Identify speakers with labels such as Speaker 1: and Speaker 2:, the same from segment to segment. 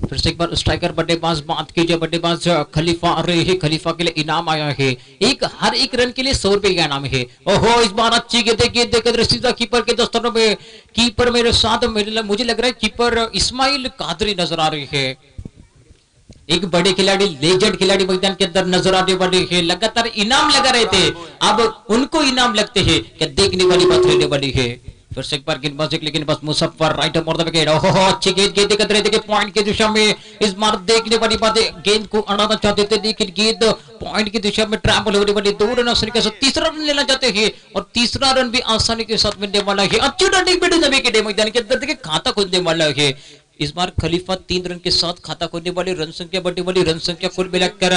Speaker 1: फिर से एक बार स्ट्राइकर बल्लेबाज बात कीजिए, बल्लेबाज खलीफा आ रहे हैं, खलीफा के लिए इनाम आया है, हर एक रन के लिए 100 रुपए का इनाम है। ओहो, इस बार अच्छी गेंद देकर सीधा कीपर के दस्तरों में, कीपर मेरे साथ मुझे लग रहा है कीपर इस्माइल कादरी नजर आ रही है। एक बड़े खिलाड़ी, लेजेंड खिलाड़ी मैदान के अंदर नजर आने वाले हैं, लगातार इनाम लगा रहे थे, अब उनको इनाम लगते हैं, क्या देखने वाली बात रहने वाली है। फिर से एक बार गेंदबाजी, लेकिन बस Muzaffar right of the wicket. ओहो, अच्छी गेंद दिक्कत रहे थे पॉइंट की दिशा में, इस बार देखने वाली बात है, गेंद को अड़ाना चाहते थे लेकिन गेंद पॉइंट की दिशा में ट्रैवल होने वाली, 2 रन आसानी के साथ तीसरा रन लेना चाहते हैं और तीसरा रन भी आसानी के साथ मिलने वाला है। अच्छी रनिंग विकेट मैदान के अंदर देखिए खाता खोलने वाला है। इस बार खलीफा 3 रन के साथ खाता खोलने वाली, रन संख्या बढ़ने वाली, रन संख्या कुल मिलाकर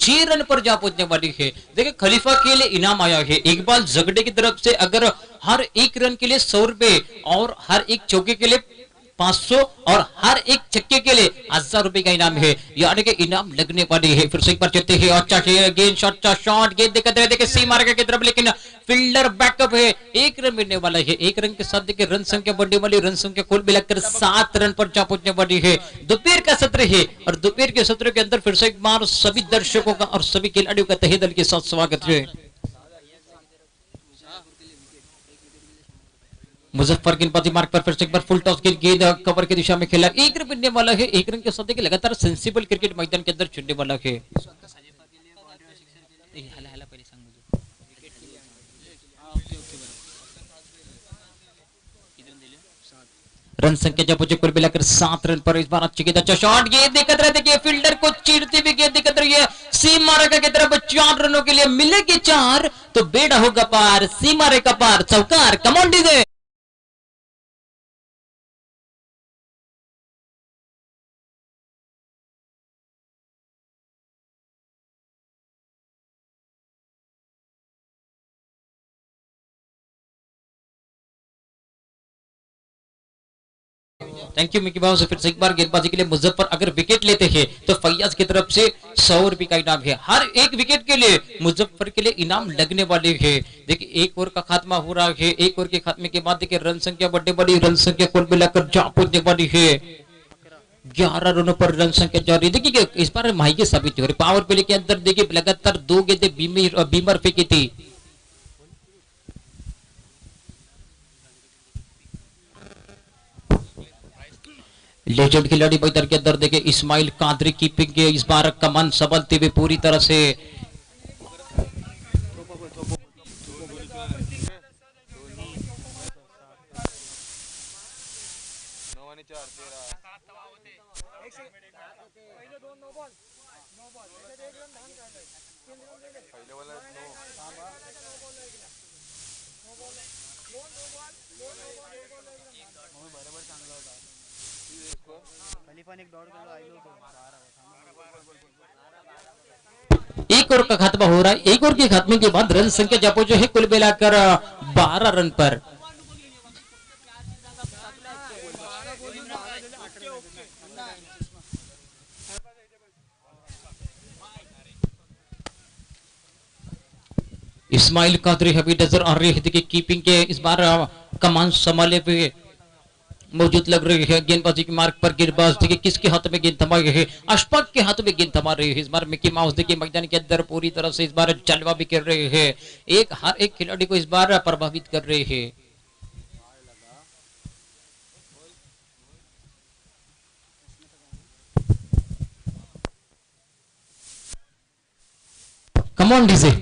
Speaker 1: 6 रन पर जा पहुंचने वाली है। देखिए खलीफा के लिए इनाम आया है, इकबाल झगड़े की तरफ से अगर हर एक रन के लिए 100 रुपए और हर एक चौके के लिए 500 और हर एक छक्के के लिए 1000 रुपए का इनाम है, यानी कि इनाम लगने वाली है। फिर से एक बार चलते हैं, अच्छा गेंद शॉट गेंद दिक्कत है, देखिए सी मार्ग की तरफ, लेकिन फील्डर बैकअप है, 1 रन मिलने वाला है। 1 रन के साथ देखिए रन संख्या बढ़ने वाली, रन संख्या कुल मिलाकर 7 रन पर जा पहुंचने वाली है। दोपहर का सत्र है और दोपहर के सत्र के अंदर फिर से एक बार सभी दर्शकों का और सभी खिलाड़ियों का तहे दिल के साथ स्वागत है। मुजफ्फर गेंदबाजी मार्ग पर फिर से एक बार फुल टॉस गेंद कवर की दिशा में खेला, 1 रन मिलने वाला है। 1 रन के साथ देखिए लगातार सेंसिबल क्रिकेट मैदान के अंदर चुनने वाला है। रन संख्या जब मुझे कुल मिलाकर 7 रन पर, इस बार अच्छी गेंद, अच्छा शॉट गेंद दिक्कत रहे, देखिए फील्डर को चीरती हुई गेंद दिक्कत रही है, सीमा रेखा की तरफ 4 रनों के लिए मिलेगी 4 तो बेड़ा होगा पार, सीमा रेखा पार, चौकार, come on DJ. Thank you Mickey बाबू। फिर से एक बार गेंदबाजी के लिए मुजफ्फर अगर विकेट लेते हैं तो फैयाज की तरफ से 100 रुपए का इनाम है, हर एक विकेट के लिए मुजफ्फर के लिए इनाम लगने वाले हैं। देखिए 1 ओवर का खात्मा हो रहा है, 1 ओवर के खात्मे के बाद देखिए रन संख्या बढ़ने वाली, रन संख्या कुल मिलाकर जा पहुंचने वाली है 11 रनों पर रन संख्या जारी। देखिए इस बार माही साबित हो रही, पावर प्ले के अंदर देखिए लगातार 2 गेंदें बीमर फेंकी थी। लेजेंड खिलाड़ी मैदान के अंदर देखे इस्माइल कादरी कीपिंग के, इस बार कमान संभलते हुए पूरी तरह से एक ओवर का खात्मा हो रहा है, 1 ओवर के खात्मे के बाद रन संख्या जापो जो है कुल मिलाकर 12 रन पर। इस्माइल कादरी अभी नजर आ रही है, देखिए कीपिंग के इस बार कमान संभाले हुए मौजूद लग रही है। गेंदबाजी के मार्ग पर गेंदबाज देखिए किसके हाथ में गेंद थमा रहे हैं, अशफाक के हाथ में गेंद थमा रहे हैं। इस बार मिकी माउस देखिए मैदान के अंदर पूरी तरह से इस बार जलवा भी कर रहे हैं, हर एक खिलाड़ी को इस बार प्रभावित कर रहे हैं। कम ऑन डीजे।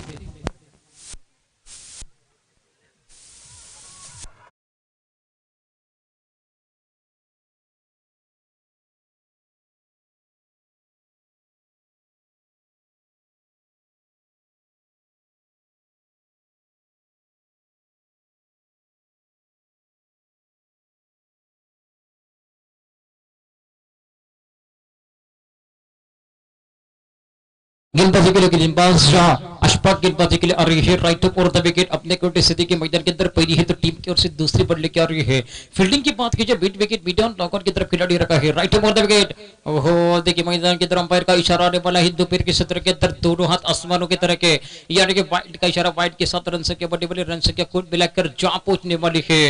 Speaker 1: गेंदबाजी के लिए गेंदबाज अशफाक गेंदबाजी के लिए आ रही है, राइट ऑफ और द विकेट अपने कोटे स्थिति के मैदान के अंदर पहली है तो टीम की ओर से दूसरी बॉल लेके आ रही है। फील्डिंग की बात कीजिए, बीट wicket mid on long on की तरफ खिलाड़ी रखा है, राइट ऑफ और द विकेट। ओहो देखिए मैदान की तरफ अंपायर का इशारा आने वाला है, दोपहर के सत्र के अंदर दोनों हाथ आसमानों की तरह के, यानी कि वाइड का इशारा, वाइड के साथ रन संख्या बढ़ने वाली, रन संख्या कुल मिलाकर जा पहुंचने वाली है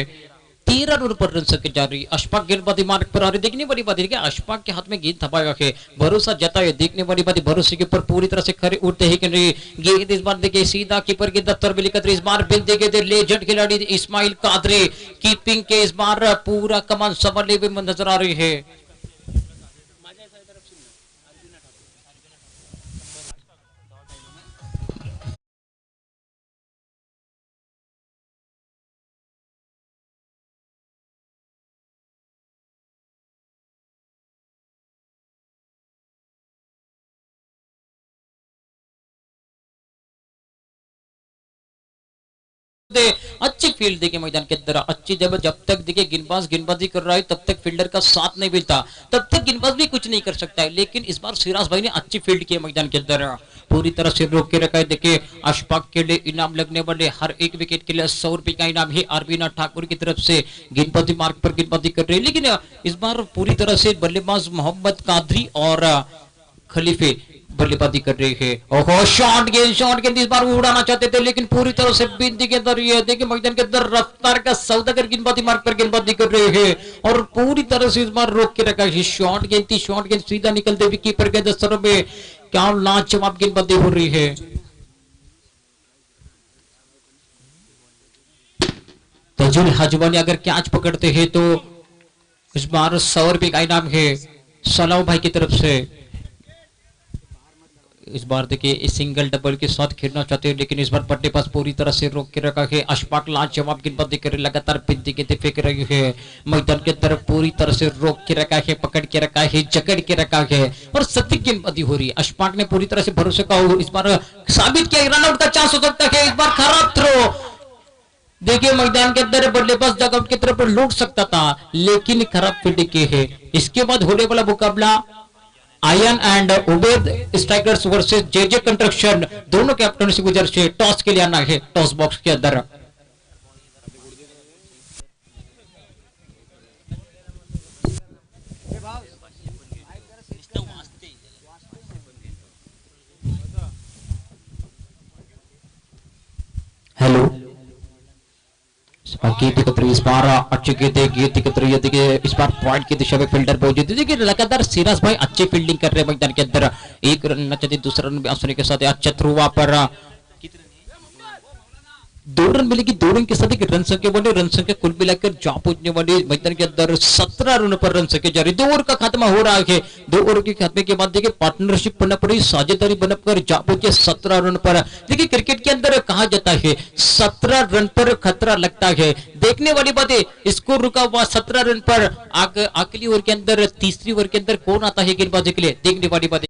Speaker 1: 13 रन पर रन संख्या जारी। अशफाक गेंदबाजी मार्ग पर आ रही, देखने वाली बात है कि अशफाक के हाथ में गेंद थमाया है, भरोसा जताया, देखने वाली बात, भरोसे के ऊपर पूरी तरह से खड़े उठते ही कि नहीं। गेंद इस बार देखिए सीधा कीपर के दफ्तर में लिखा, इस बार बिल देखे लेजेंड खिलाड़ी इस्माइल कादरी कीपिंग के इस बार पूरा कमान संभाले हुए नजर आ रही है। अच्छी फील्ड देखिए मैदान के अंदर अच्छी, जब तक देखिए गेंदबाज गेंदबाजी कर रहा है तब तक फील्डर का साथ नहीं मिलता, तब तक गेंदबाज भी कुछ नहीं कर सकता है। लेकिन इस बार सिराज भाई ने अच्छी फील्ड की मैदान के अंदर, पूरी तरह से रोक के रखा है। देखिए अशफाक के लिए इनाम लगने वाले, हर एक विकेट के लिए 100 रुपए का इनाम है आरबीना ठाकुर की तरफ से। गेंदबाजी मार्ग पर गेंदबाजी कर रहे हैं, लेकिन इस बार पूरी तरह से बल्लेबाज मोहम्मद कादरी और खलीफे बल्लेबाजी कर रहे हैं। ओहो शॉट गेंद इस बार वो उड़ाना चाहते थे, लेकिन पूरी तरह से बिंदी के अंदर ये देखिए मैदान के अंदर रफ्तार का सौदागर गेंदबाजी मार्ग पर गेंदबाजी कर रहे हैं और पूरी तरह से इस बार रोक के रखा है। शॉट गेंद थी, शॉट गेंद सीधा निकलते हुए कीपर के दस्तरों में क्या लाजवाब गेंदबाजी हो रही है। तजुल हजवानी अगर कैच पकड़ते हैं तो इस बार 100 रुपए का इनाम है सलाउ भाई की तरफ से। इस बार देखिए इस सिंगल डबल के साथ खेलना चाहते हैं, लेकिन इस बार बल्ले पास पूरी तरह से रोक के रखा है। अशफाक लाल जवाब गेंदबाजी कर लगातार बिंदी गेंदें फेंक रही है, मैदान के तरफ पूरी तरह से रोक के रखा है, पकड़ के रखा है, जकड़ के रखा है और सटीक गेंदबाजी हो रही है। अशफाक ने पूरी तरह से भरोसे का इस बार साबित किया, रनआउट का चांस हो सकता है। इस बार खराब थ्रो देखिए मैदान के अंदर बल्लेबाज डगआउट की तरफ लौट सकता था, लेकिन खराब फील्डिंग की है। इसके बाद होने वाला मुकाबला ion and Ubed strikers versus JJ construction, दोनों कैप्टन से गुजर से टॉस के लिए आना है टॉस बॉक्स के अंदर। हेलो इस बार अच्छी गेंद दिक्कत रही है। देखिए इस बार पॉइंट की दिशा में फील्डर मौजूद है। देखिए लगातार सिराज भाई अच्छी फील्डिंग कर रहे हैं मैदान के अंदर, एक रन चाहिए, दूसरा रन आसानी के साथ अच्छा थ्रो वहां पर 2 रन मिलेगी, 2 रन के साथ एक रन संख्या बने, रन संख्या कुल मिलाकर जा पहुंचने वाली मैदान के अंदर 17 रन पर रन संख्या जारी। 2 ओवर का खात्मा हो रहा है, 2 ओवर के खात्मे के बाद देखिए पार्टनरशिप बनना पड़ी, साझेदारी बनकर जा पहुंचे 17 रन पर। देखिए क्रिकेट के अंदर कहा जाता है 17 रन पर खतरा लगता है। देखने वाली बात है स्कोर रुका हुआ 17 रन पर, अगली ओवर के अंदर तीसरी ओवर के अंदर कौन आता है गेंदबाजी के लिए, देखने वाली बात।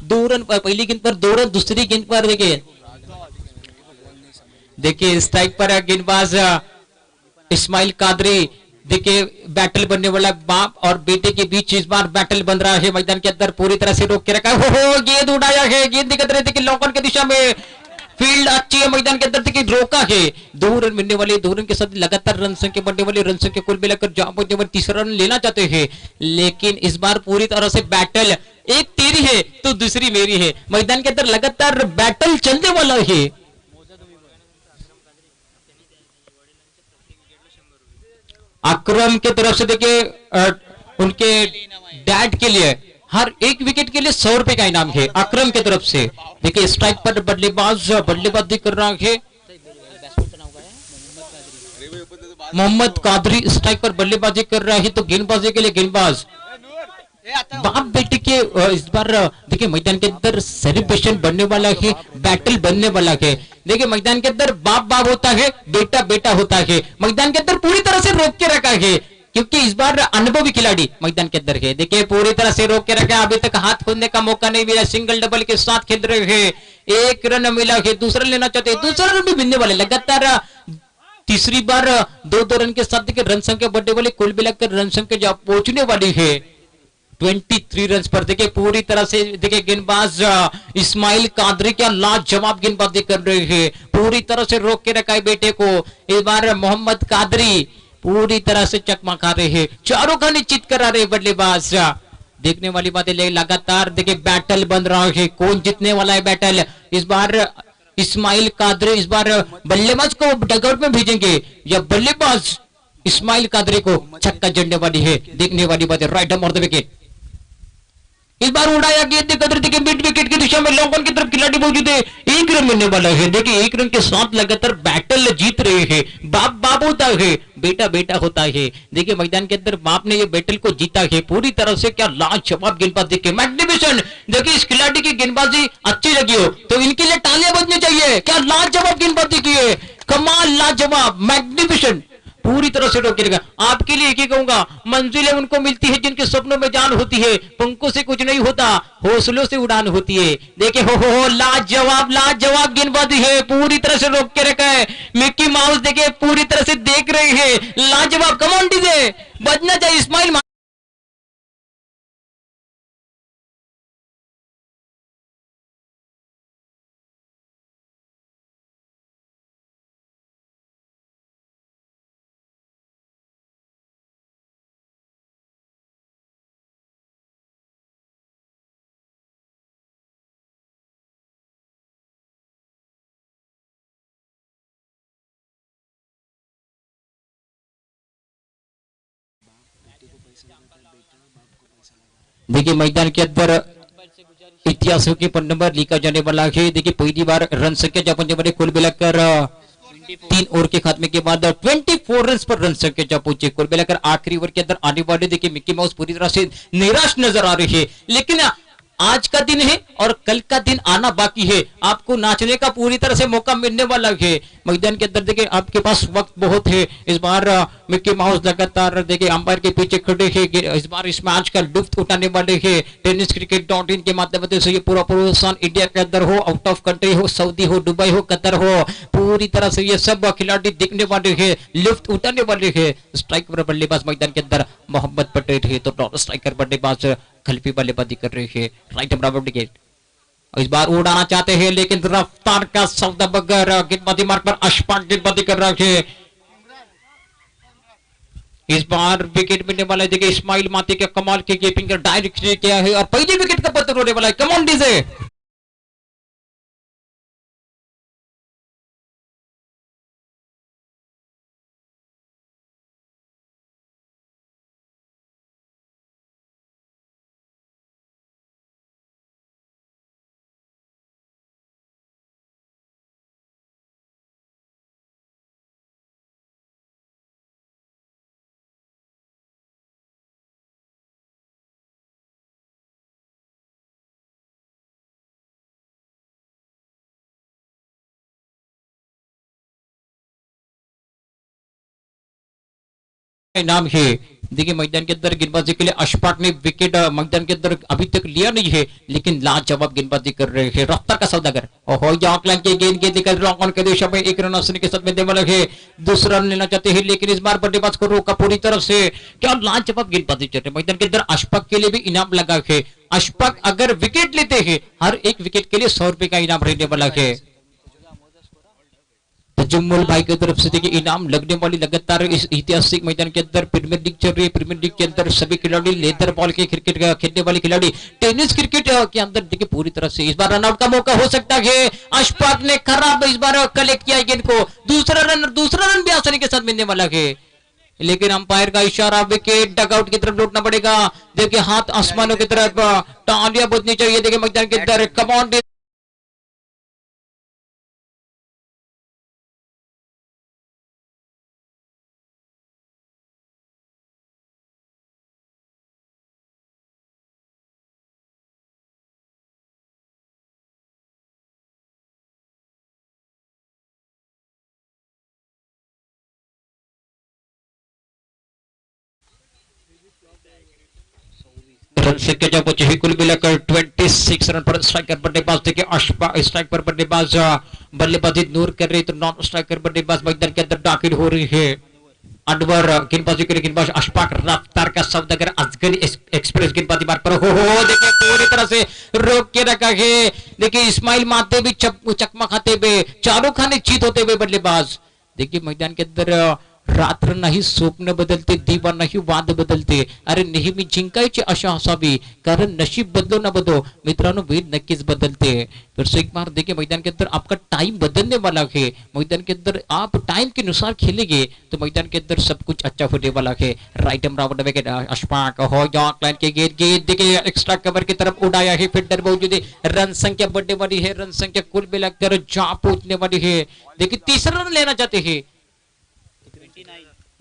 Speaker 1: दो रन पहली गेंद पर 2 रन, दूसरी गेंद पर देखिए स्ट्राइक पर गेंदबाज इस्माइल कादरी। देखिए बैटल बनने वाला बाप और बेटे के बीच इस बार बैटल बन रहा है। मैदान के अंदर पूरी तरह से रोक के रखा है। हो गेंद उड़ाया है, गेंद दिखत रहे थे लॉकन की दिशा में, फील्ड अच्छी है मैदान के अंदर, देखिए रोका है। 2 रन मिलने वाले, 2 रन के साथ लगातार रन संख्या बढ़ने वाले, रन संख्या कुल मिलाकर जहां पहुंचने वाले तीसरा रन लेना चाहते हैं, लेकिन इस बार पूरी तरह से बैटल, एक तेरी है तो दूसरी मेरी है। मैदान के अंदर लगातार बैटल चलने वाला है। अकरम के तरफ से देखिए उनके डैड के लिए हर एक विकेट के लिए 100 रुपए का इनाम है अकरम की तरफ से। देखिए स्ट्राइक पर बल्लेबाजी कर रहा है मोहम्मद कादरी, स्ट्राइक पर बल्लेबाजी कर रहा है। तो गेंदबाजी के लिए गेंदबाज बाप बेटे के इस बार देखिए मैदान के अंदर सेलिब्रेशन बनने वाला है, बैटल बनने वाला है। देखिए मैदान के अंदर बाप बाप होता है, बेटा बेटा होता है। मैदान के अंदर पूरी तरह से रोक के रखा है क्योंकि इस बार अनुभवी खिलाड़ी मैदान के अंदर है। देखिए पूरी तरह से रोक के रखा है, अभी तक हाथ खोलने का मौका नहीं मिला, सिंगल डबल के साथ खेल रहे हैं। 1 रन मिला है, दूसरा लेना चाहते हैं, दूसरा रन भी मिलने वाले, लगातार तीसरी बार 2-2 रन के साथ देखिए रन संख्या बढ़ने वाली, कुल मिलाकर रन संख्या पहुंचने वाली है 23 रन पर। देखिए पूरी तरह से देखिए गेंदबाज इस्माइल कादरी क्या लाजवाब गेंदबाजी कर रहे हैं, पूरी तरह से रोक के रखा है बेटे को। इस बार मोहम्मद कादरी पूरी तरह से चकमा खा रहे हैं, चारों का निश्चित करा रहे बल्लेबाज। देखने वाली बात है, लगातार देखिए बैटल बन रहा है, कौन जीतने वाला है बैटल। इस बार इस्माइल कादरी इस बार बल्लेबाज को डगआउट में भेजेंगे या बल्लेबाज इस्माइल कादरी को छक्का जड़ने वाली है। देखने वाली बात है, राइट ऑन द विकेट। इस बार उड़ाया गेंद देखिए मिड विकेट की दिशा में लॉन्ग ऑन की तरफ खिलाड़ी मौजूद है, 1 रन मिलने वाला है। देखिए 1 रन के साथ लगातार बैटल जीत रहे हैं। बाप बाप होता है, बेटा बेटा होता है। देखिए मैदान के अंदर बाप ने ये बैटल को जीता है पूरी तरह से। क्या लाजवाब गेंदबाज, देखिए मैग्निफिसेंट। देखिए इस खिलाड़ी की गेंदबाजी अच्छी लगी हो तो इनके लिए तालियां बजनी चाहिए। क्या लाजवाब गेंदबाजी की है, कमाल, लाजवाब, मैग्निफिसेंट, पूरी तरह से रोक रखा। आपके लिए एक ही कहूंगा, मंजिलें उनको मिलती है जिनके सपनों में जान होती है, पंखों से कुछ नहीं होता, हौसलों से उड़ान होती है। देखिए हो लाजवाब लाजवाब गेंदबाजी है, पूरी तरह से रोक के रखा है। मिक्की माउस देखिए पूरी तरह से देख रहे हैं, लाजवाब। कमांड डीजे बजना चाहिए इस्माइल। देखिए मैदान के अंदर इतिहासों के पन्ने पर लिखा जाने वाला है। देखिए पहली बार रन संख्या जब पहुंचे कुल मिलाकर 3 ओवर के खात्मे के बाद 24 रन पर रन संख्या जब पहुंचे। कुल मिलाकर आखिरी ओवर के अंदर आने वाले देखिए मिक्की माउस पूरी तरह से निराश नजर आ रही है, लेकिन आज का दिन है और कल का दिन आना बाकी है। आपको नाचने का पूरी तरह से मौका मिलने वाला है। मैदान के अंदर देखिए आपके पास वक्त बहुत है। इस बार मिक्की माउस लगातार देखिए अंपायर के पीछे खड़े हैं। इस बार इस मैच का लुत्फ उठाने वाले हैं। टेनिस क्रिकेट .in के माध्यम से ये पूरा प्रोत्साहन इंडिया के अंदर हो, आउट ऑफ कंट्री हो, सऊदी हो, दुबई हो, कतर हो, पूरी तरह से ये सब खिलाड़ी देखने वाले हैं, लुत्फ उठाने वाले हैं। स्ट्राइक पर बल्लेबाज मैदान के अंदर मोहम्मद पटेल है, तो नॉन स्ट्राइकर बल्लेबाज खलीफी बल्लेबाजी कर रहे हैं, राइट बराबर विकेट। इस बार उड़ाना चाहते हैं लेकिन रफ्तार का सौदा बगैर गेंदबाजी मार्ग पर अशफाक गेंदबाजी कर रहे हैं। इस बार विकेट मिलने वाला है। देखिए इस्माइल माती के कमाल के कीपिंग का डायरेक्ट किया है और पहले विकेट का पत्थर होने वाला है। कम ऑन डीजे। नाम है देखिए मैदान के अंदर गेंदबाजी के लिए अशफाक ने विकेट मैदान के अंदर अभी तक लिया नहीं है, लेकिन लाजवाब गेंदबाजी कर रहे हैं रफ्तार का सौदागर। ओहो ऑकलैंड के गेंद लेकर रॉक ऑन के दिशा में एक रन आसानी के साथ में देने वाला है, दूसरा रन लेना चाहते हैं, लेकिन इस बार बल्लेबाज को रोका पूरी तरफ से। क्या लाजवाब गेंदबाजी चल रही है मैदान के अंदर। अशफाक के लिए भी इनाम लगा है। अशफाक अगर विकेट लेते हैं, हर एक विकेट के लिए 100 रुपए का इनाम रहने वाला है। तजुम्मल भाई की तरफ से देखिए इनाम लगने वाली लगातार इस ऐतिहासिक मैदान के अंदर प्रीमियर लीग चल रही है। प्रीमियर लीग के अंदर सभी खिलाड़ी लेदर बॉल के क्रिकेट खेलने वाले खिलाड़ी टेनिस क्रिकेट के अंदर देखिए पूरी तरह से इस बार रनआउट का मौका हो सकता है। अशफाक ने खराब इस बार कलेक्ट किया गेंद को, दूसरा रन भी आसानी के साथ मिलने वाला है, लेकिन अंपायर का इशारा विकेट डगआउट की तरफ लौटना पड़ेगा। देखिए हाथ आसमानों की तरफ तालियां बजनी चाहिए। देखिए मैदान के अंदर कमांड रन संख्या जब बचे ही कुल मिलाकर 26 रन पर स्ट्राइकर बल्लेबाज देखिए अशफाक स्ट्राइक पर बल्लेबाज बल्लेबाजी नूर कर रही, तो नॉन स्ट्राइकर बल्लेबाज मैदान के अंदर दाखिल हो रही है। अनवर गेंदबाजी के लिए गेंदबाज अशफाक रफ्तार का सौदागर असगरी एक्सप्रेस गेंदबाजी मार्ग पर हो देखिए पूरी तरह से रोक के रखा है। देखिए इस्माइल मारते भी चकमा खाते हुए, चारों खाने चीत होते हुए बल्लेबाज। देखिए मैदान के अंदर रात्र नाही स्वप्न बदलते, दिवा नाही वाद बदलते, अरे नेहमी जिंकायची आशा असावी, कारण नशीब बदलो ना बदलो मित्रांनो वेद नक्कीच बदलते। फिर से एक बार देखिए मैदान के अंदर आपका टाइम बदलने वाला है। मैदान के अंदर आप टाइम के अनुसार खेलेंगे तो मैदान के अंदर सब कुछ अच्छा होने वाला है। Right arm round wicket Ashfaq हो ऑकलैंड के गेंद देखिए एक्स्ट्रा कवर की तरफ उड़ाया है, फील्डर मौजूद है, रन संख्या बढ़ने वाली है, रन संख्या कुल मिलाकर जहां पहुंचने वाली है। देखिए तीसरा रन लेना चाहते हैं,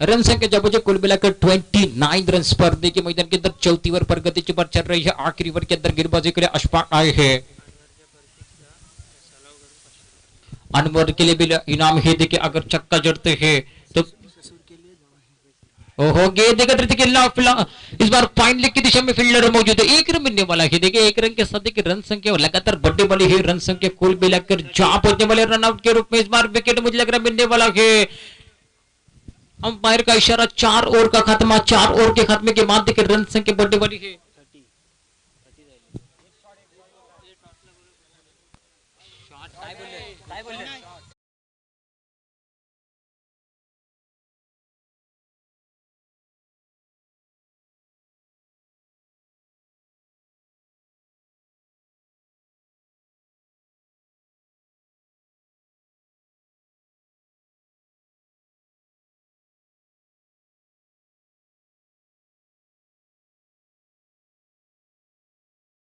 Speaker 1: रन संख्या जब मुझे कुल मिलाकर 29 रन पर देखिए मैदान के अंदर चौथी ओवर प्रगति पर चल रही है। आखिरी ओवर के अंदर गेंदबाजी के लिए अशफाक आए हैं। अनवर के लिए भी इनाम है, देखिए अगर चक्का जड़ते हैं तो ओहो गेंद इस बार फाइन लेग की दिशा में फील्डर मौजूद है, एक रन मिलने वाला है। देखिए एक रन के साथ देखिए रन संख्या लगातार बढ़ने वाली है, रन संख्या कुल मिलाकर जहां पहुंचने वाले रन आउट के रूप में इस बार विकेट मुझे लग रहा है मिलने वाला है। अंपायर का इशारा 4 ओवर का खात्मा, 4 ओवर के खात्मे के बाद देखिए रन संख्या बढ़ने वाली है।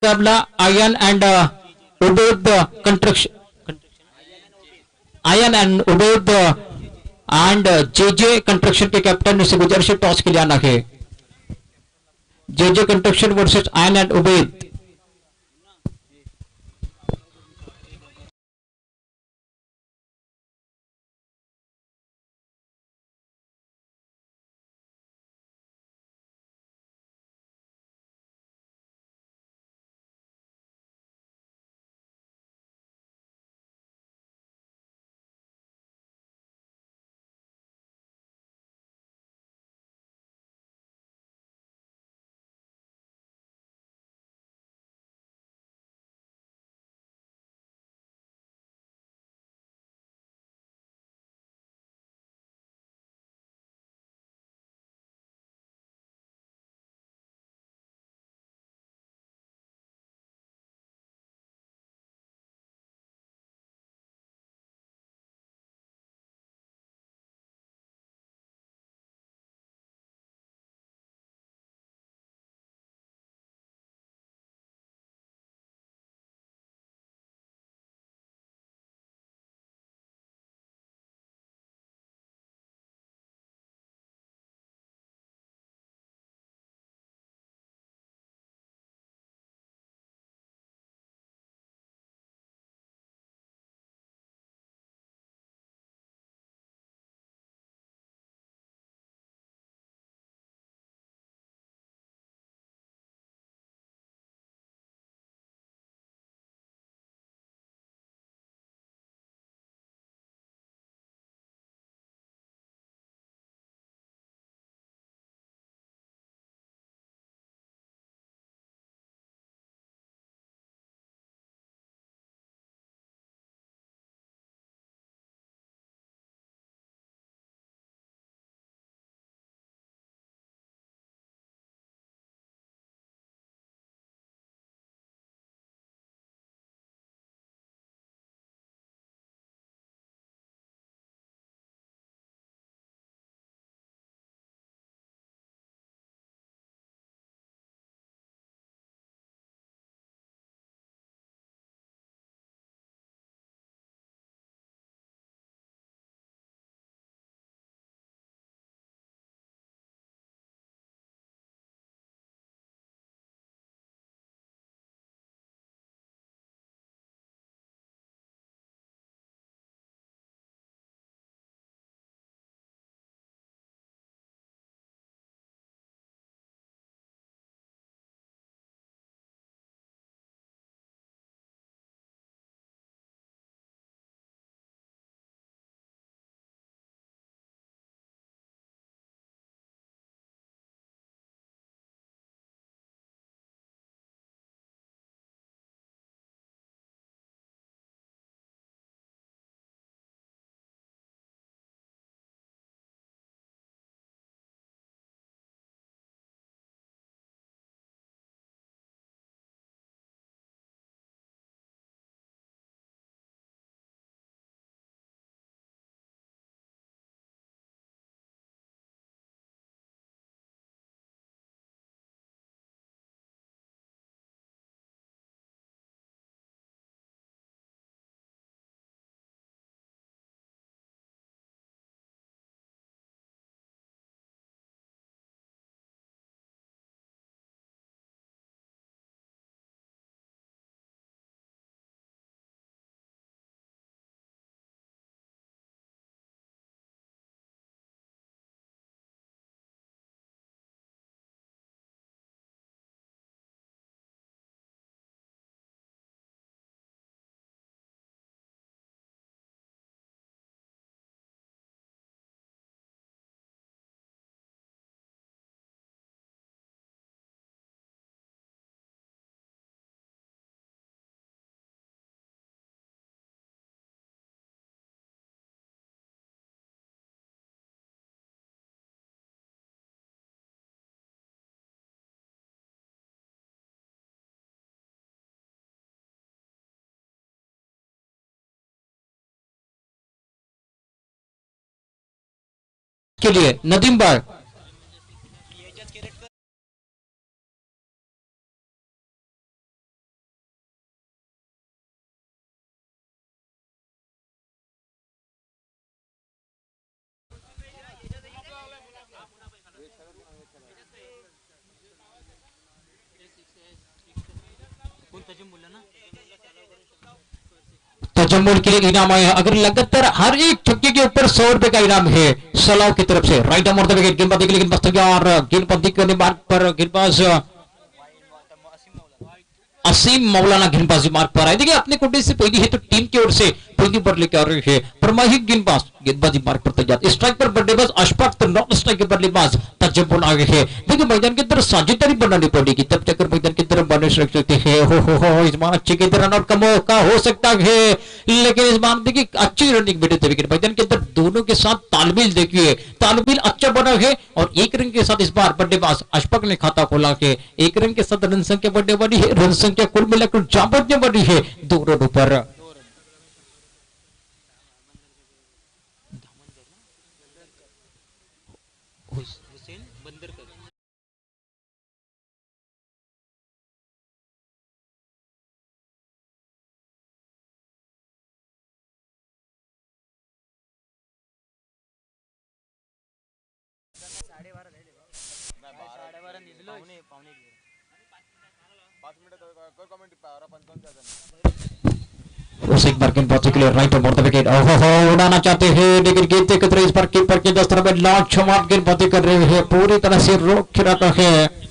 Speaker 1: मुकाबला ion and Ubaid construction, ion and Ubaid and JJ construction के कैप्टन से गुजारिश टॉस के लिए आना है। JJ construction versus ion and Ubaid. के लिए नदीम भाई। तजम्मुल के लिए इनाम आया, अगर लगातार हर एक छक्के के ऊपर 100 रुपए का इनाम है सलाव की तरफ से। राइट अमर द विकेट, गेंदबाजी के लिए गेंदबाज तैयार, गेंदबाजी करने मार्ग पर गेंदबाज असीम मौलाना गेंदबाजी मार्ग पर आए। देखिए अपने कोटे से पहली है तो टीम की ओर से पहली बार लेकर आ रही है परमाही गेंदबाज, गेंदबाजी मार्ग पर तैयार, स्ट्राइक पर बल्लेबाज अशफाक, तो नॉन स्ट्राइक बल्लेबाज तजम्मुल आगे है। देखिए मैदान के अंदर साझेदारी बनानी पड़ेगी तब जाकर मैदान के अंदर बने रख सकते हैं। हो इस बार अच्छे के अंदर रन आउट का मौका हो सकता है, लेकिन इस बार देखिए अच्छी रनिंग मिले थे विकेट। मैदान के अंदर दोनों के साथ तालमेल देखिए, तालमेल अच्छा बना है और एक रन के साथ इस बार बल्लेबाज अशफाक ने खाता खोला के एक रन के साथ रन संख्या बढ़ने वाली है, रन संख्या कुल मिलाकर जापने वाली है 2 रनों पर। उस एक बार गेंदबाजी के लिए राइट ओवर द विकेट, ओहो उड़ाना चाहते हैं लेकिन गेंद एकत्र इस बार कीपर के दस्तर में लॉन्च छमार गेंदबाजी कर रहे हैं, पूरी तरह से रोक के रखा है।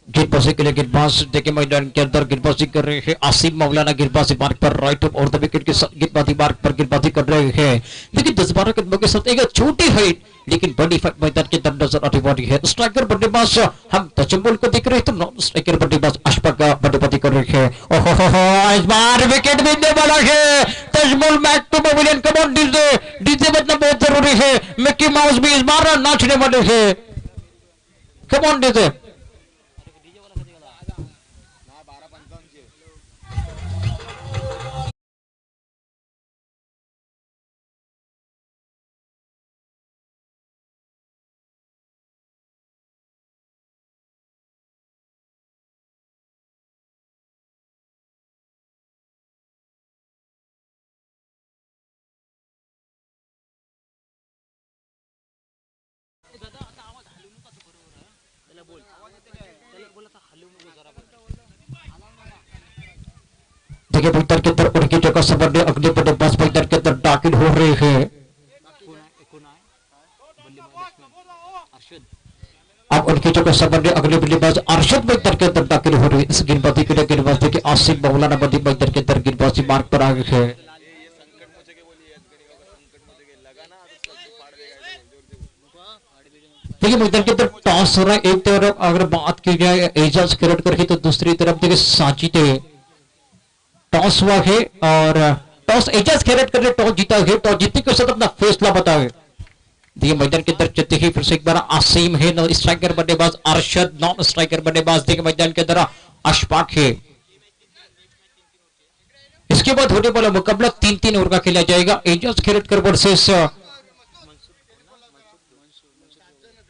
Speaker 1: गेंदबाजी के लिए गेंदबाज देखिए मैदान के अंदर गेंदबाजी कर रहे हैं आसिम मौलाना, गेंदबाजी मार्ग पर राइट और द विकेट के साथ गेंदबाजी मार्ग पर गेंदबाजी कर रहे हैं। देखिए 10-12 कदमों के साथ एक छोटी हाइट लेकिन बड़ी मैदान के अंदर नजर आने वाली है। स्ट्राइकर बल्लेबाज हम तजम्मुल को देख रहे हैं तो नॉन स्ट्राइकर बल्लेबाज अशफाक का बल्लेबाजी कर रहे हैं। ओहो इस बार विकेट मिलने वाला है, Tajammul match to pavilion, come on DJ, DJ बजना बहुत जरूरी है, मिक्की माउस भी इस बार नाचने वाले हैं, कम ऑन डीजे। देखिए भीतर के अंदर उनकी जगह समझने अगले बल्लेबाज भीतर के अंदर दाखिल हो रहे हैं। अब उनकी जगह समझने अगले बल्लेबाज अरशद भीतर के अंदर दाखिल हो रहे हैं। इस गेंदबाजी के लिए गेंदबाज देखिए आसिफ मौलाना बदी भीतर के अंदर गेंदबाजी मार्ग पर आ गए हैं। देखिए मैदान के अंदर टॉस हो रहा है, एक तरफ अगर बात की जाए एजाज क्रिकेट करके तो दूसरी तरफ देखिए साजिद टॉस हुआ है और टॉस एजाज खेरेट कर टॉस जीता है, टॉस जीतने के साथ अपना फैसला बताए। देखिए मैदान के अंदर चलते ही फिर से एक बार आसिम है, नॉन स्ट्राइकर बल्लेबाज अरशद, नॉन स्ट्राइकर बल्लेबाज देखिए मैदान के अंदर अशफाक है। इसके बाद होने वाला मुकाबला 3-3 ओवर का खेला जाएगा। एजाज खेरेट कर वर्सेस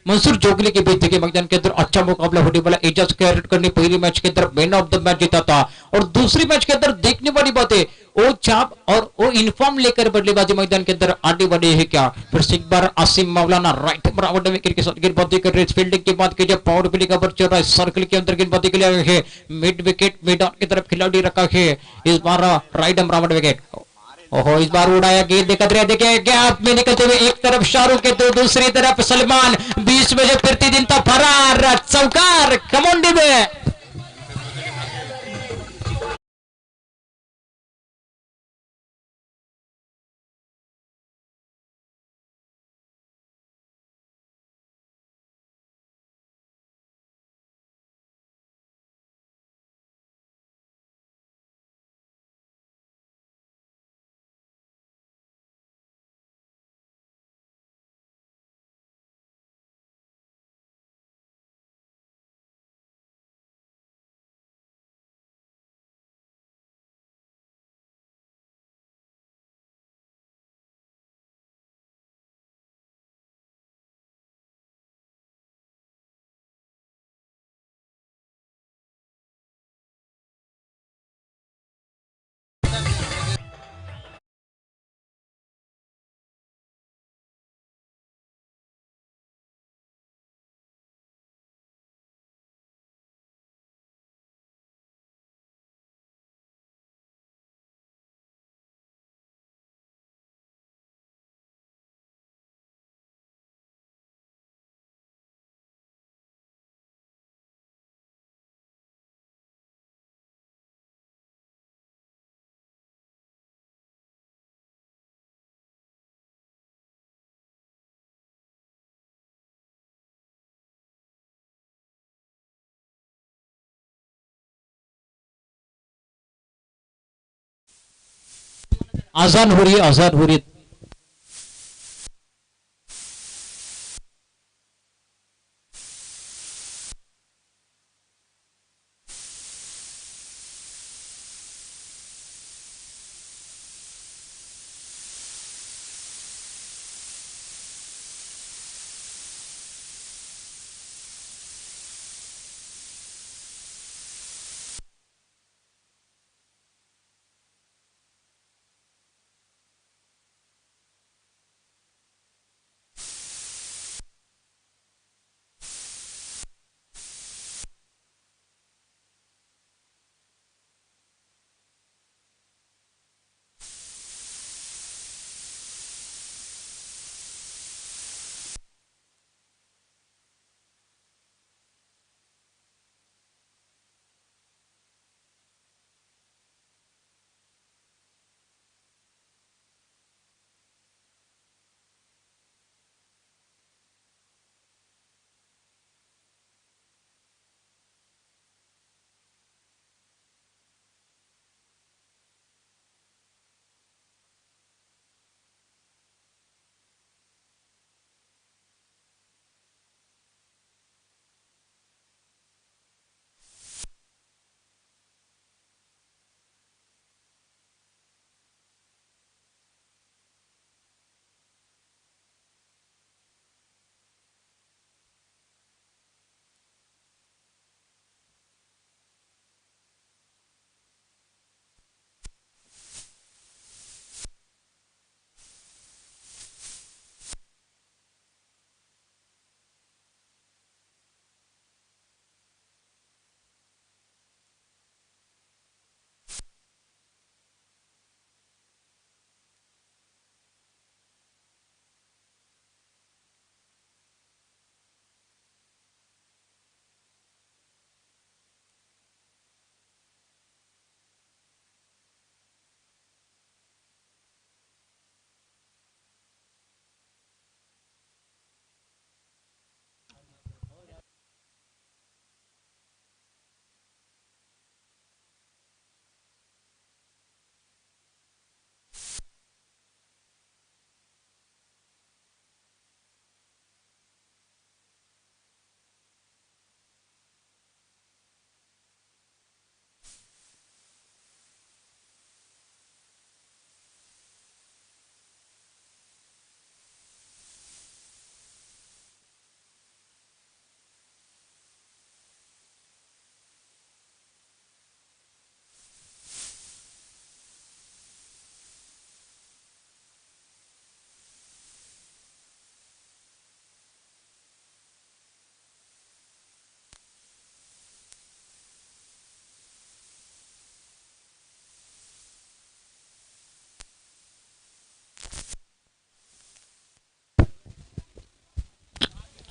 Speaker 1: मंसूर जोगली के बीच देखिए मैदान के अंदर अच्छा मुकाबला होने वाला। एजाज कैरेट ने पहले मैच के अंदर मैन ऑफ द मैच जीता था और दूसरी मैच के अंदर देखने वाली बात है वो चाप और वो इन्फॉर्म लेकर बल्लेबाजी मैदान के अंदर आने वाले है क्या। फिर से एक बार आसिम मौलाना राइट बराबर विकेट के साथ गेंदबाजी कर रहे हैं। फील्डिंग की बात की जाए पावर प्ले का ओवर चल रहा है, सर्कल के अंदर गेंदबाजी के लिए आए हैं, मिड विकेट मैदान की तरफ खिलाड़ी रखा है इस बार राइट बराबर विकेट। ओहो इस बार उड़ाया गेंद निकल रहा, देखिए गैप में निकलते हुए एक तरफ शाहरुख है तो दूसरी तरफ सलमान, 20 बजे फिरती दिन तो फरार चौकार कमोंडी में। आजान हो रही है, आजान हो रही है।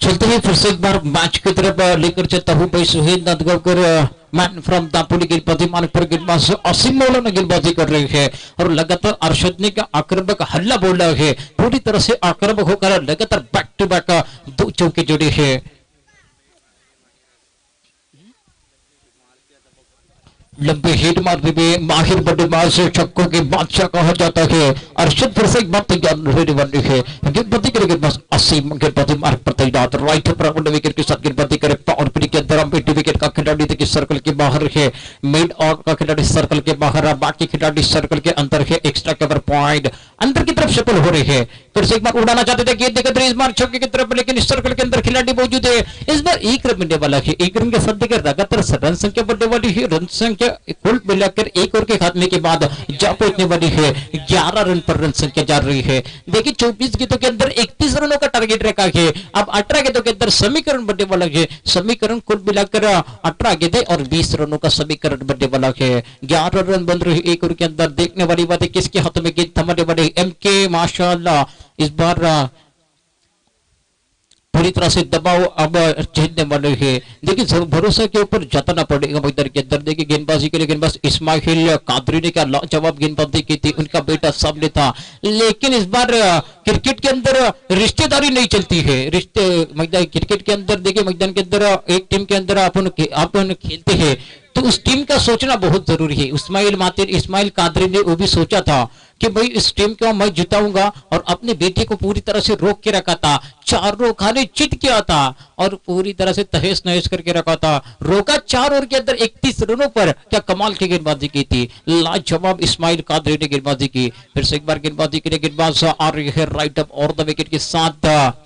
Speaker 1: चलते हुए फिर से एक बार मैच की तरफ लेकर चलता हूँ भाई सुहेल नादगांवकर, मैन फ्रॉम दापोली गेंदबाजी मार्ग पर गेंदबाज असीम मौलाना गेंदबाजी कर रहे हैं और लगातार अरशद ने का आक्रामक हल्ला बोल रहा है, पूरी तरह से आक्रामक होकर लगातार बैक टू बैक 2 चौके जुड़े हैं। लंबे हिट मारने में माहिर बल्लेबाज छक्कों के बादशाह कहा जाता है। अरशद फिर से एक बात तैयार रहने वाली है, गेंदबाजी करे गेंदबाज असीम गेंदबाजी मार्ग पर तैनात, राइट पर विकेट के साथ गेंदबाजी करे पावर प्ले के अंदर मिड विकेट का खिलाड़ी देखिए सर्कल के बाहर है, मिड और का खिलाड़ी सर्कल के बाहर है, बाकी खिलाड़ी सर्कल के अंदर है। एक्स्ट्रा कवर पॉइंट अंदर की तरफ सफल हो रहे हैं, फिर से एक बार उड़ाना चाहते थे गेंद देखते इस बार छक्के की तरफ, लेकिन इस सर्कल के अंदर खिलाड़ी मौजूद है। इस बार एक रन मिलने वाला है, एक रन के साथ देखिए लगातार रन संख्या बढ़ने वाली है, रन संख्या कुल मिलाकर एक ओवर के खात्मे के बाद जा पहुंचने वाली है 11 रन पर रन संख्या जा रही है। देखिए 24 गेंदों के अंदर 31 रनों का टारगेट रखा है, अब 18 गेंदों के अंदर समीकरण बनने वाला है, समीकरण कुल मिलाकर 18 गेंदें और 20 रनों का समीकरण बनने वाला है। 11 रन बन रहे एक ओवर के अंदर, देखने वाली बात है किसके हाथों में गेंद थमाने वाले एमके माशाल्लाह इस बार पूरी तरह से दबाव अब झेलने वाले हैं। देखिए भरोसा के ऊपर जताना पड़ेगा मैदान के अंदर। देखिए गेंदबाजी के लिए गेंदबाज इस्माइल कादरी ने क्या लाजवाब गेंदबाजी की थी, उनका बेटा सामने था, लेकिन इस बार क्रिकेट के अंदर रिश्तेदारी नहीं चलती है। रिश्ते मैदान क्रिकेट के अंदर देखिए मैदान के अंदर एक टीम के अंदर अपन खेलते हैं तो उस टीम का सोचना बहुत जरूरी है। इस्माइल कादरी ने वो भी सोचा था कि भाई इस टीम को मैं जिताऊंगा, और अपने बेटे को पूरी तरह से रोक के रखा था, चारों खाने चित किया था और पूरी तरह से तहस नहस करके रखा था, रोका 4 ओवर के अंदर 31 रनों पर। क्या कमाल की गेंदबाजी की थी, लाजवाब इस्माइल कादरी ने गेंदबाजी की। फिर से एक बार गेंदबाजी के लिए गेंदबाज आ रही है राइट अप और द विकेट के साथ।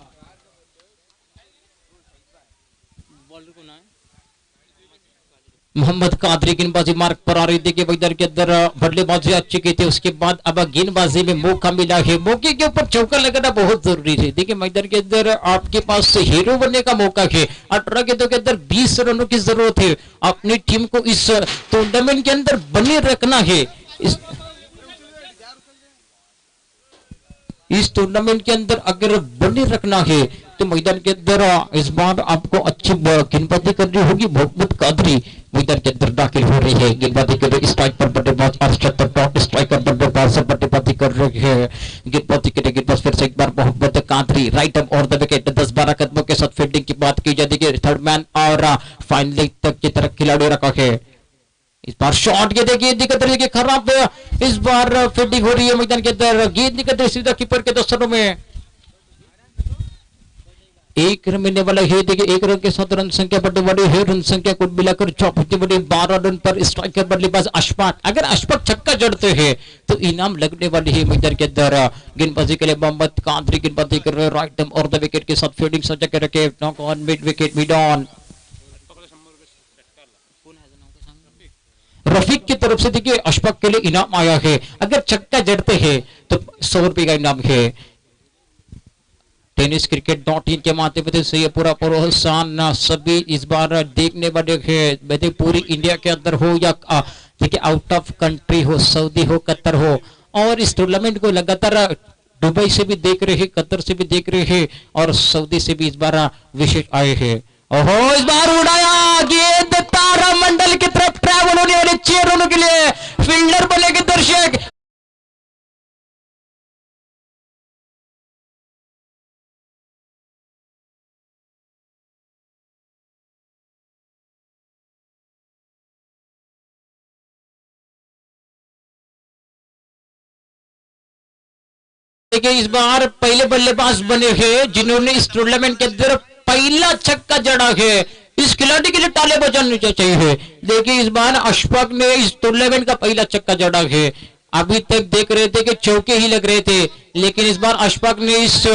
Speaker 1: मोहम्मद कादरी गेंदबाजी मार्ग पर आ रही थी कि इधर के अंदर बल्लेबाजी अच्छी की थी, उसके बाद अब गेंदबाजी में मौका मिला है, मौके के ऊपर चौका लगाना बहुत जरूरी है। देखिए मैदान के अंदर आपके पास हीरो बनने का मौका है, 18 गेंदों के अंदर 20 रनों की जरूरत है, अपनी टीम को इस टूर्नामेंट के अंदर बने रखना है। इस टूर्नामेंट के अंदर अगर बने रखना है तो मैदान के अंदर इस बार आपको अच्छी गेंदबाजी करनी होगी। मोहम्मद कादरी मैदान के अंदर दाखिल हो रही है, गेंदबाजी कर रही, स्ट्राइक पर बल्लेबाज अरशद टॉप स्ट्राइकर बल्लेबाज बल्लेबाजी कर रही है। गेंदबाजी के लिए गेंदबाज फिर से एक बार मोहम्मद कादरी राइट अप और द विकेट, 10-12 कदमों के साथ फील्डिंग की बात की जाती है, थर्ड मैन और फाइनली तक की तरफ खिलाड़ी रखा है। इस बार शॉट के देखिए दिक्कत रही है खराब, इस बार फील्डिंग हो रही है मैदान के अंदर, गेंद निकल रही सीधा कीपर के दस्तों में। एक रन मिलने वाला है, देखिए 1 रन के साथ रन संख्या बढ़ने वाली है, रन संख्या कुल मिलाकर 12 रन पर स्ट्राइकर बल्लेबाज अशफाक, अगर अशफाक छक्का जड़ते हैं तो इनाम लगने वाली है मैदान के अंदर। गेंदबाजी के लिए मोहम्मद कादरी गेंदबाजी कर रहे राइट और द विकेट के साथ फील्डिंग सजा के रखे, knock on mid wicket mid on. Rafiq की तरफ से देखिए अशफाक के लिए इनाम आया है, अगर छक्का जड़ते हैं तो 100 रुपए का इनाम है। टेनिस क्रिकेट डॉट इन के माध्यम से ये पूरा प्रोत्साहन सभी इस बार देखने वाले हैं, पूरी इंडिया के अंदर हो या देखिए आउट ऑफ कंट्री हो, सऊदी हो, कतर हो, और इस टूर्नामेंट को लगातार दुबई से भी देख रहे हैं, कतर से भी देख रहे हैं और सऊदी से भी इस बार विशेष आए हैं। ओहो इस बार उड़ाया गेंद तारा मंडल की तरफ ट्रैवल होने वाले 6 रनों के लिए फील्डर बनेंगे दर्शक। देखिए इस बार पहले बल्लेबाज बने हैं जिन्होंने इस टूर्नामेंट के अंदर पहला छक्का जड़ा है, इस खिलाड़ी के लिए ताले बजाने चाहिए। देखिए इस बार अशफाक ने इस टूर्नामेंट का पहला छक्का जड़ा है, अभी तक देख रहे थे कि चौके ही लग रहे थे, लेकिन इस बार अशफाक ने इस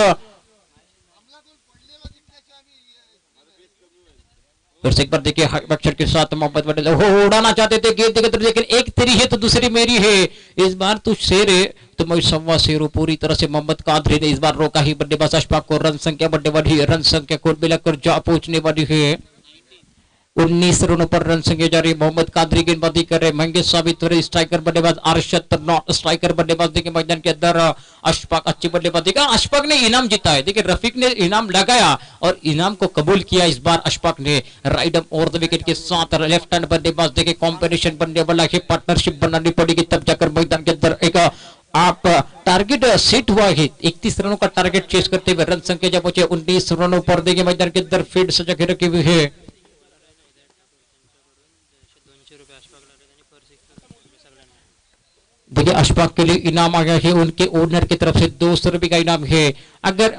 Speaker 1: फिर से एक बार देखिए अक्षर के साथ मोहम्मद पटेल उड़ाना चाहते थे गेंद देखते, लेकिन एक तेरी है तो दूसरी मेरी है, इस बार तू शेर है तो मैं सवा शेर हूं। पूरी तरह से मोहम्मद कादरी ने इस बार रोका ही बल्लेबाज अशफाक को, रन संख्या बढ़ने वाली है, रन संख्या कुल मिलाकर जा पहुंचने वाली है 19 रनों पर रन संख्या जारी। मोहम्मद कादरी गेंदबाजी कर रहे, महंगे साबित हो रहे स्ट्राइकर बल्लेबाज अरशद नॉट स्ट्राइकर बल्लेबाज देखिए मैदान के अंदर अशफाक अच्छी बल्लेबाजी का, अशफाक ने इनाम जीता है। देखिए रफीक ने इनाम लगाया और इनाम को कबूल किया इस बार अशफाक ने, राइट अप और द विकेट के साथ लेफ्ट हैंड बल्लेबाज देखिए कॉम्बिनेशन बनने वाला है, पार्टनरशिप बनानी पड़ेगी तब जाकर मैदान के अंदर एक आप टारगेट सेट हुआ है 31 रनों का टारगेट चेस करते हुए, रन संख्या जब पहुंचे 19 रनों पर देखिए मैदान के अंदर फील्ड सजा के रखी हुई है। देखिए अशफाक के लिए इनाम आ गया है, उनके ओनर की तरफ से 200 रुपए का इनाम है, अगर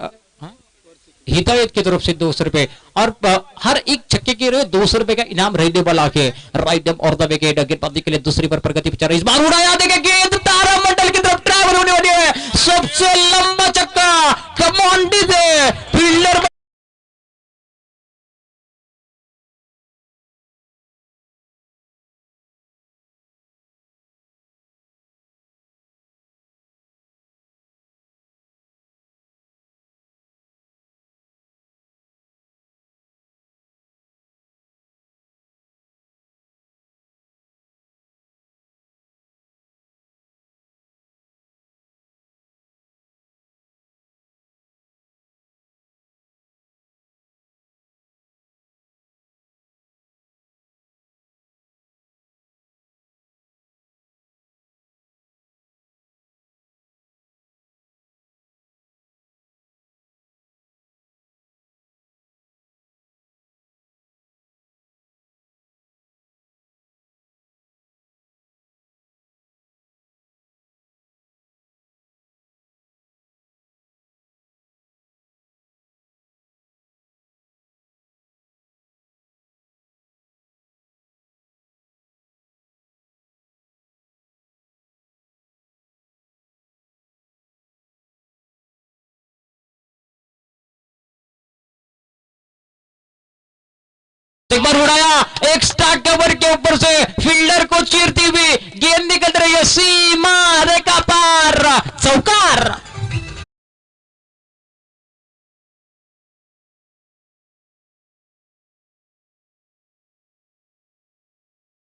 Speaker 1: हिदायत की तरफ से 200 रुपए, और हर एक छक्के के लिए 200 रुपए का इनाम रहने वाला है। राइट और द विकेट गेंदबाजी के लिए दूसरी पर प्रगति पिचारा, इस बार उड़ाया देखिए गेंद तारा मंडल की तरफ ट्रैवल होने वाली है, सबसे लंबा छक्का कमांडी से फील्डर एक बार उड़ाया, एक स्टार्ट कवर के ऊपर से फील्डर को चीर